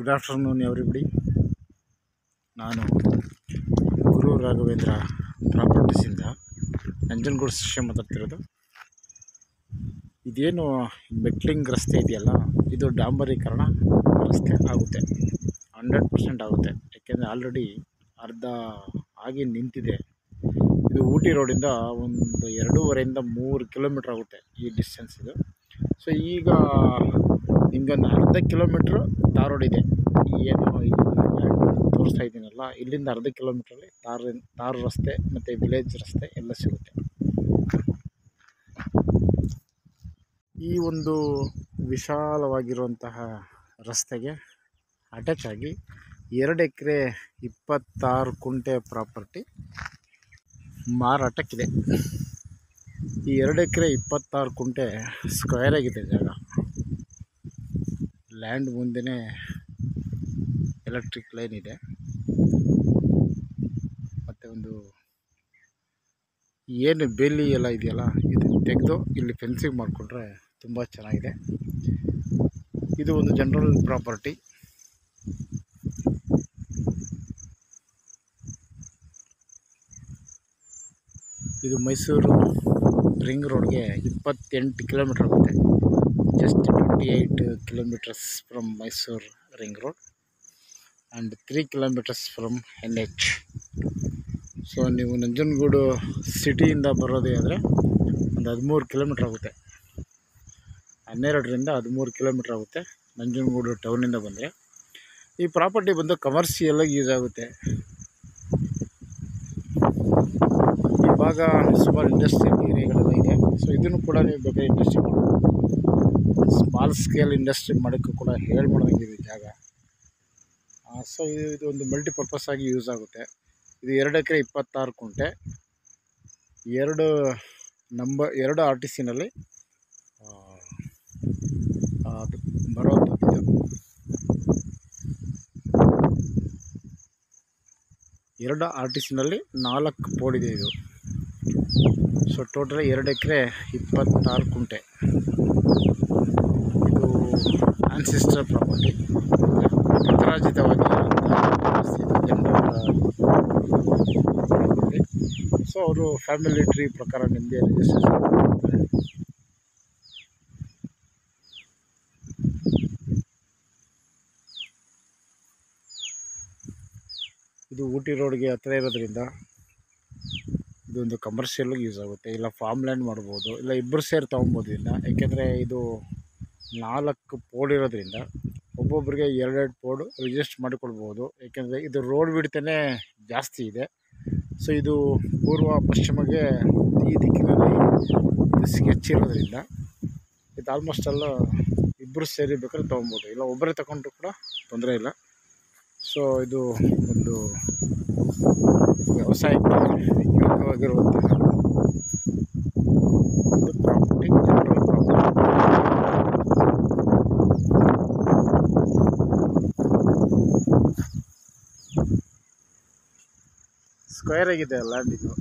Good afternoon everybody. ನಾನು ಗುರು ರಾಘವೇಂದ್ರ ಪ್ರಾಪರ್ಟೀಸಿಂದ ನಂಜನಗೂಡು ಶಿಷ್ಯ ಮಾತಾಡ್ತಿರೋದು. ಇದೇನು ಮೆಟ್ಲಿಂಗ್ ರಸ್ತೆ ಇದೆಯಲ್ಲ, ಇದು ಡಾಂಬರೀಕರಣ ರಸ್ತೆ ಆಗುತ್ತೆ, 100% ಆಗುತ್ತೆ. ಯಾಕೆಂದರೆ ಆಲ್ರೆಡಿ ಅರ್ಧ ಆಗಿ ನಿಂತಿದೆ. ಇದು ಊಟಿ ರೋಡಿಂದ ಒಂದು 2.5 ಇಂದ 3 ಕಿಲೋಮೀಟ್ರ್ ಆಗುತ್ತೆ ಈ ಡಿಸ್ಟೆನ್ಸ್ ಇದು. ಸೊ ಈಗ ನಿಮಗೊಂದು ಅರ್ಧ ಕಿಲೋಮೀಟ್ರ್ ತಾರ್ ರೋಡ್ ಇದೆ. ಏನು ತೋರಿಸ್ತಾ ಇದ್ದೀನಲ್ಲ, ಇಲ್ಲಿಂದ ಅರ್ಧ ಕಿಲೋಮೀಟ್ರಲ್ಲಿ ತಾರ್ ರಸ್ತೆ ಮತ್ತು ವಿಲೇಜ್ ರಸ್ತೆ ಎಲ್ಲ ಸಿಗುತ್ತೆ. ಈ ಒಂದು ವಿಶಾಲವಾಗಿರುವಂತಹ ರಸ್ತೆಗೆ ಅಟ್ಯಾಚ್ ಆಗಿ 2 ಎಕರೆ 26 ಕುಂಟೆ ಪ್ರಾಪರ್ಟಿ ಮಾರಾಟಕ್ಕಿದೆ. ಈ 2 ಎಕರೆ 26 ಕುಂಟೆ ಸ್ಕ್ವೇರ್ ಆಗಿದೆ ಜಾಗ. ಲ್ಯಾಂಡ್ ಮುಂದೆನೇ ಎಲೆಕ್ಟ್ರಿಕ್ ಲೈನ್ ಇದೆ. ಮತ್ತು ಒಂದು ಏನು ಬೇಲಿ ಎಲ್ಲ ಇದೆಯಲ್ಲ, ಇದು ತೆಗೆದು ಇಲ್ಲಿ ಫೆನ್ಸಿಂಗ್ ಮಾಡಿಕೊಂಡ್ರೆ ತುಂಬ ಚೆನ್ನಾಗಿದೆ. ಇದು ಒಂದು ಜನರಲ್ ಪ್ರಾಪರ್ಟಿ. ಇದು ಮೈಸೂರು ರಿಂಗ್ ರೋಡ್ಗೆ 28 ಕಿಲೋಮೀಟ್ರ್ ಆಗುತ್ತೆ. Just 28 kilometres from Mysuru ring road and 3 kilometres from NH. So ನೀವು ನಂಜನಗೂಡು ಸಿಟಿಯಿಂದ ಬರೋದೇ ಆದರೆ ಒಂದು 13 ಕಿಲೋಮೀಟ್ರ್ ಆಗುತ್ತೆ. 12ರಿಂದ 13 ಕಿಲೋಮೀಟ್ರ್ ಆಗುತ್ತೆ ನಂಜನಗೂಡು ಟೌನಿಂದ ಬಂದರೆ. ಈ ಪ್ರಾಪರ್ಟಿ ಬಂದು ಕಮರ್ಷಿಯಲಾಗಿ ಯೂಸ್ ಆಗುತ್ತೆ. ಇವಾಗ ಸುಮಾರು ಇಂಡಸ್ಟ್ರಿಯಲ್ ಏರಿಯಾಗಳೆಲ್ಲ ಇದೆ. ಸೊ ಇದನ್ನು ಕೂಡ ನೀವು ಬೇಕಾದ್ರೆ ಇಂಡಸ್ಟ್ರಿ ಮಾಡ್ಬೋದು, ಸ್ಮಾಲ್ ಸ್ಕೇಲ್ ಇಂಡಸ್ಟ್ರಿ ಮಾಡೋಕ್ಕೂ ಕೂಡ ಹೇಳ್ಬೋದಾಗಿದೆ ಜಾಗ. ಸೊ ಇದು ಒಂದು ಮಲ್ಟಿಪರ್ಪಸ್ ಆಗಿ ಯೂಸ್ ಆಗುತ್ತೆ. ಇದು 2 ಎಕರೆ 26 ಕುಂಟೆ, 2 RTCನಲ್ಲಿ ಅದು ಬರೋವಂಥದ್ದು. 2 RTCನಲ್ಲಿ 4 ಪೋಡಿದೆ ಇದು. ಸೊ ಟೋಟಲ್ 2 ಎಕರೆ 26 ಕುಂಟೆ. ಇದು ಆನ್ಸಿಸ್ಟರ್ ಪ್ರಾಪರ್ಟಿ, ಪಿತ್ರಾರ್ಜಿತವಾಗಿ ಪ್ರಾಪರ್ಟಿ. ಸೊ ಅವರು ಫ್ಯಾಮಿಲಿ ಟ್ರೀ ಪ್ರಕಾರ ನಿಮ್ಮದೇ ರಿಜಿಸ್ಟ್ರೇಷನ್ ಮಾಡ್ತಾರೆ. ಇದು ಊಟಿ ರೋಡ್ಗೆ ಹತ್ತಿರ ಇರೋದ್ರಿಂದ ಇದೊಂದು ಕಮರ್ಷಿಯಲ್ಗೆ ಯೂಸ್ ಆಗುತ್ತೆ. ಇಲ್ಲ ಫಾರ್ಮ್ ಲ್ಯಾಂಡ್ ಮಾಡ್ಬೋದು, ಇಲ್ಲ ಇಬ್ಬರು ಸೇರಿ ತೊಗೊಬೋದು ಇದನ್ನ. ಯಾಕೆಂದರೆ ಇದು 4 ಪೋಡ್ ಇರೋದ್ರಿಂದ ಒಬ್ಬೊಬ್ಬರಿಗೆ 2 ಪೋಡು ರಿಜಿಸ್ಟರ್ ಮಾಡಿಕೊಳ್ಬೋದು. ಏಕೆಂದರೆ ಇದು ರೋಡ್ ಬಿಡ್ತೇ ಜಾಸ್ತಿ ಇದೆ. ಸೊ ಇದು ಪೂರ್ವ ಪಶ್ಚಿಮಗೆ ಈ ದಿಕ್ಕಿನಲ್ಲಿ ಇದು ಸ್ಕೆಚ್ ಇರೋದ್ರಿಂದ ಇದು ಆಲ್ಮೋಸ್ಟ್ ಎಲ್ಲ ಇಬ್ಬರು ಸೇರಿ ಬೇಕಾದ್ರೆ ತೊಗೊಬೋದು, ಇಲ್ಲ ಒಬ್ಬರೇ ತಗೊಂಡ್ರು ಕೂಡ ತೊಂದರೆ ಇಲ್ಲ. ಸೊ ಇದು ಒಂದು ವ್ಯವಸಾಯಕ್ಕೆ ಯೋಗ್ಯವಾಗಿರುವಂತಹ ಒಂದು ಪ್ರಾಪರ್ಟಿ, ಜನರಲ್ ಪ್ರಾಪರ್ಟಿ. ಸ್ಕ್ವೇರ್ ಆಗಿದೆ ಲ್ಯಾಂಡ್ ಇದು.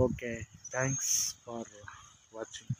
Okay, thanks for watching.